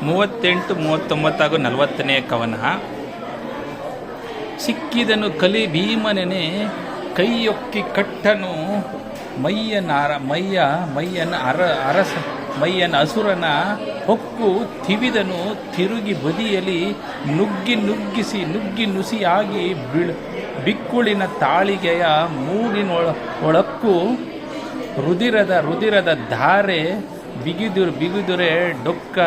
38, 39 ಹಾಗೂ 40ನೇ ಕವನ. ಸಿಕ್ಕಿದನು ಕಲಿ ಭೀಮನೆನೆ ಕೈಯೊಕ್ಕಿ ಕಟ್ಟನು ಮಯ್ಯನ ಅಸುರನ ಹೊಕ್ಕು ತಿವಿದನು ತಿರುಗಿ ಬದಿಯಲಿ ನುಗ್ಗಿ ನುಸಿಯಾಗಿ ಬಿಕ್ಕುಳಿನ ತಾಳಿಗೆಯ ಮೂಗಿನೊಳಕ್ಕು ರುದಿರದ ಧಾರೆ ಬಿಗಿದುರೆ ಡೊಕ್ಕ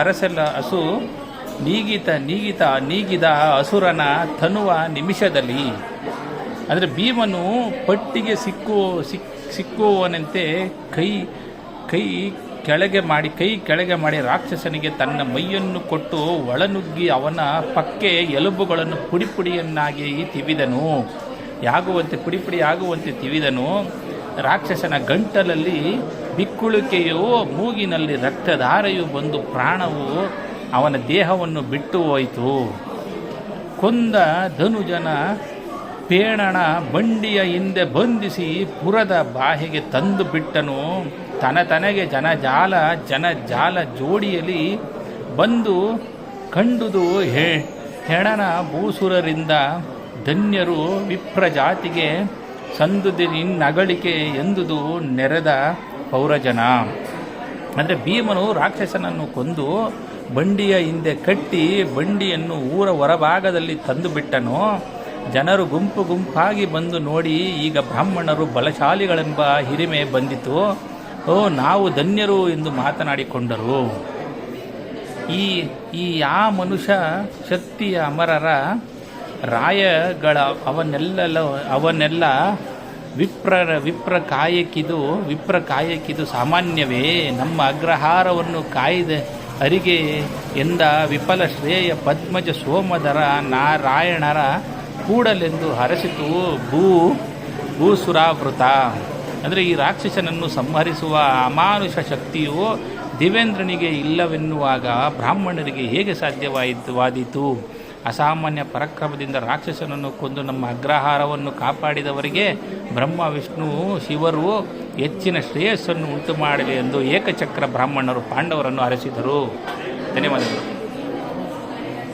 ಅರಸಲ ಹಸು ನೀಗಿದ ಅಸುರನ ತನುವ ನಿಮಿಷದಲ್ಲಿ. ಅಂದರೆ ಭೀಮನು ಪಟ್ಟಿಗೆ ಸಿಕ್ಕುವನಂತೆ ಕೈ ಕೆಳಗೆ ಮಾಡಿ ರಾಕ್ಷಸನಿಗೆ ತನ್ನ ಮೈಯನ್ನು ಕೊಟ್ಟು ಒಳನುಗ್ಗಿ ಅವನ ಪಕ್ಕೆ ಎಲುಬುಗಳನ್ನು ಪುಡಿಯನ್ನಾಗಿ ತಿವಿದನು. ಪುಡಿಯಾಗುವಂತೆ ತಿವಿದನು. ರಾಕ್ಷಸನ ಗಂಟಲಲ್ಲಿ ಬಿಕ್ಕುಳಿಕೆಯೋ ಮೂಗಿನಲ್ಲಿ ರಕ್ತಧಾರೆಯು ಬಂದು ಪ್ರಾಣವು ಅವನ ದೇಹವನ್ನು ಬಿಟ್ಟು ಹೋಯಿತು. ಕೊಂದ ಧನುಜನ ಪೇಣನ ಬಂಡಿಯ ಹಿಂದೆ ಬಂಧಿಸಿ ಪುರದ ಬಾಯಿಗೆ ತಂದು ಬಿಟ್ಟನು. ತನಗೆ ಜನಜಾಲ ಜೋಡಿಯಲ್ಲಿ ಬಂದು ಕಂಡುದು ಹೆಣನ ಭೂಸುರರಿಂದ ಧನ್ಯರು ವಿಪ್ರಜಾತಿಗೆ ಸಂದುದಿ ನಗಳಿಕೆ ಎಂದುದು ನೆರೆದ ಪೌರಜನ. ಅಂದರೆ ಭೀಮನು ರಾಕ್ಷಸನನ್ನು ಕೊಂದು ಬಂಡಿಯ ಹಿಂದೆ ಕಟ್ಟಿ ಬಂಡಿಯನ್ನು ಊರ ಹೊರಭಾಗದಲ್ಲಿ ತಂದು ಬಿಟ್ಟನು. ಜನರು ಗುಂಪಾಗಿ ಬಂದು ನೋಡಿ, ಈಗ ಬ್ರಾಹ್ಮಣರು ಬಲಶಾಲಿಗಳೆಂಬ ಹಿರಿಮೆ ಬಂದಿತು, ನಾವು ಧನ್ಯರು ಎಂದು ಮಾತನಾಡಿಕೊಂಡರು. ಈ ಮನುಷ್ಯ ಶಕ್ತಿಯ ಅಮರರ ರಾಯಗಳ ಅವನ್ನೆಲ್ಲ ವಿಪ್ರ ಕಾಯಕ್ಕಿದು ಸಾಮಾನ್ಯವೇ. ನಮ್ಮ ಅಗ್ರಹಾರವನ್ನು ಕಾಯ್ದ ಅರಿಗೆ ಎಂದ ವಿಫಲ ಶ್ರೇಯ ಪದ್ಮಜ ಸೋಮಧರ ನಾರಾಯಣರ ಕೂಡಲೆಂದು ಹರಸಿತು ಭೂಸುರಾವೃತ. ಅಂದರೆ ಈ ರಾಕ್ಷಸನನ್ನು ಸಂಹರಿಸುವ ಅಮಾನುಷ ಶಕ್ತಿಯು ದೇವೇಂದ್ರನಿಗೆ ಇಲ್ಲವೆನ್ನುವಾಗ ಬ್ರಾಹ್ಮಣರಿಗೆ ಹೇಗೆ ಸಾಧ್ಯವಾದೀತು? ಅಸಾಮಾನ್ಯ ಪರಾಕ್ರಮದಿಂದ ರಾಕ್ಷಸನನ್ನು ಕೊಂದು ನಮ್ಮ ಅಗ್ರಹಾರವನ್ನು ಕಾಪಾಡಿದವರಿಗೆ ಬ್ರಹ್ಮ ವಿಷ್ಣು ಶಿವರು ಹೆಚ್ಚಿನ ಶ್ರೇಯಸ್ಸನ್ನು ಉಂಟು ಮಾಡಲಿ ಎಂದು ಏಕಚಕ್ರ ಬ್ರಾಹ್ಮಣರು ಪಾಂಡವರನ್ನು ಹರಸಿದರು. ಧನ್ಯವಾದಗಳು.